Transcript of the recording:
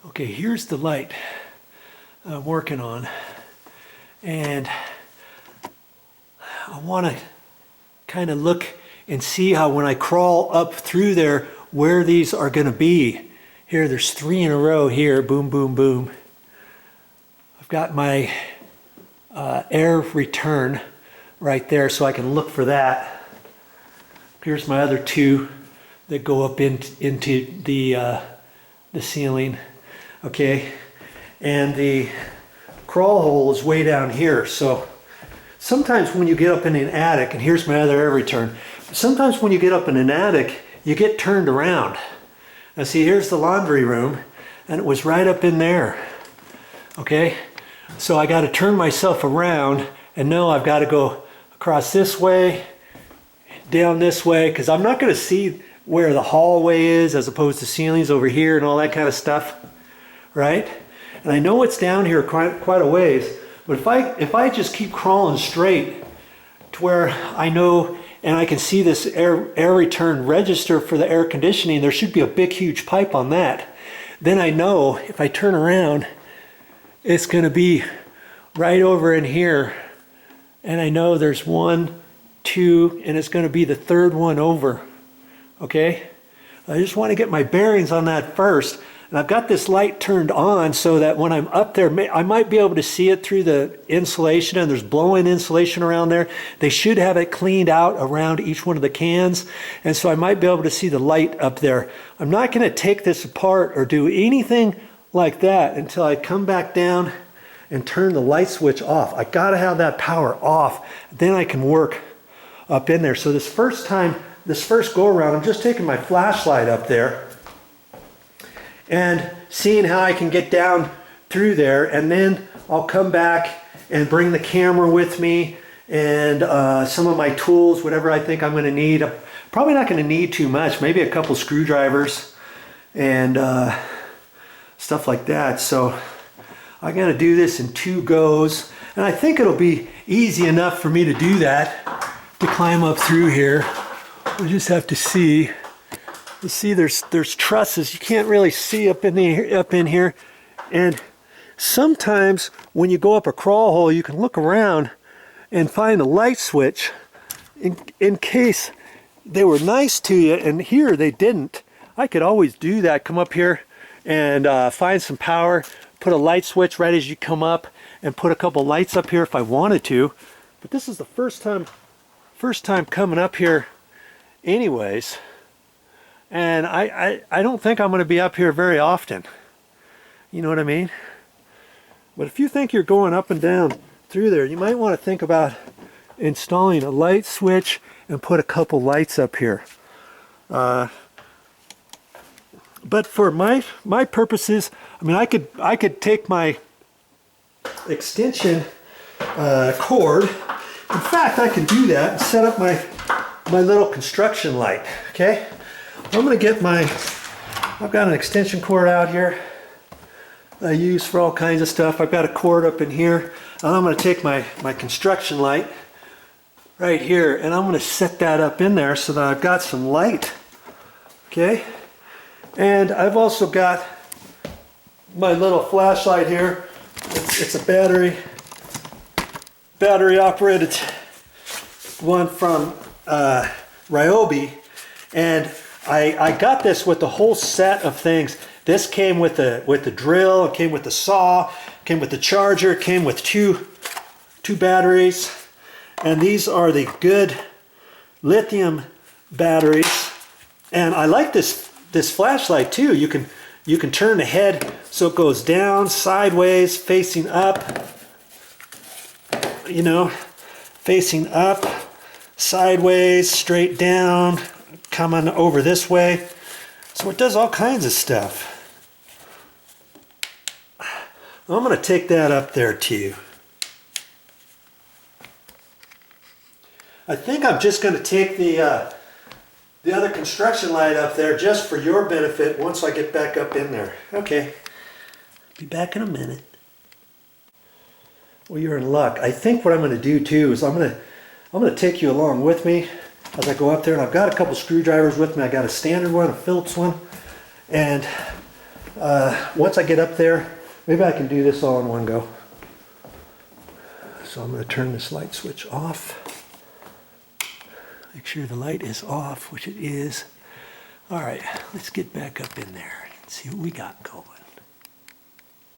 Okay, here's the light I'm working on, and I want to kind of look and see how when I crawl up through there where these are going to be. Here, there's 3 in a row here, boom, boom, boom. I've got my air return right there, so I can look for that. Here's my other 2 that go up into the ceiling. Okay, and the crawl hole is way down here. So sometimes when you get up in an attic, and here's my other air return, sometimes when you get up in an attic, you get turned around. Now see, here's the laundry room, and it was right up in there. Okay, so I got to turn myself around, and now I've got to go across this way, down this way, because I'm not going to see where the hallway is as opposed to ceilings over here and all that kind of stuff, right? And I know it's down here quite a ways, but if I just keep crawling straight to where I know and I can see this air return register for the air conditioning, there should be a big huge pipe on that. Then I know if I turn around, it's going to be right over in here, and I know there's 1, 2, and it's going to be the 3rd one over. Okay, I just want to get my bearings on that first, and I've got this light turned on so that when I'm up there, I might be able to see it through the insulation, and there's blow-in insulation around there. They should have it cleaned out around each one of the cans, and so I might be able to see the light up there. I'm not going to take this apart or do anything like that until I come back down and turn the light switch off. I got to have that power off, then I can work up in there. So this first go around, I'm just taking my flashlight up there and seeing how I can get down through there, and then I'll come back and bring the camera with me and some of my tools, whatever I think I'm going to need. I'm probably not going to need too much, maybe a couple screwdrivers and stuff like that. So I'm going to do this in 2 goes, and I think it'll be easy enough for me to do that, to climb up through here. We just have to see. You see, there's trusses. You can't really see up in here. And sometimes when you go up a crawl hole, you can look around and find a light switch in case they were nice to you. And here they didn't. I could always do that. Come up here and find some power. Put a light switch right as you come up, and put a couple lights up here if I wanted to. But this is the first time coming up here anyways, and I don't think I'm going to be up here very often, you know what I mean? But if you think you're going up and down through there, you might want to think about installing a light switch and put a couple lights up here. But for my purposes, I mean, I could take my extension cord. In fact, I can do that and set up my little construction light. Okay, I'm going to get I've got an extension cord out here I use for all kinds of stuff. I've got a cord up in here, and I'm going to take my construction light right here, and I'm going to set that up in there so that I've got some light. Okay, and I've also got my little flashlight here. It's a battery operated one from Ryobi, and I got this with the whole set of things. This came with the drill, it came with the saw, it came with the charger, it came with two batteries, and these are the good lithium batteries. And I like this flashlight too. You can turn the head so it goes down, sideways, facing up, you know, facing up, sideways, straight down, coming over this way. So it does all kinds of stuff. I'm going to take that up there too. I think I'm just going to take the other construction light up there just for your benefit once I get back up in there. Okay, be back in a minute. Well, you're in luck. I think what I'm going to do too is I'm going to take you along with me as I go up there, and I've got a couple screwdrivers with me. I got a standard one, a Phillips one, and Once I get up there, maybe I can do this all in one go. So I'm going to turn this light switch off. Make sure the light is off, which it is. All right, let's get back up in there and see what we got going.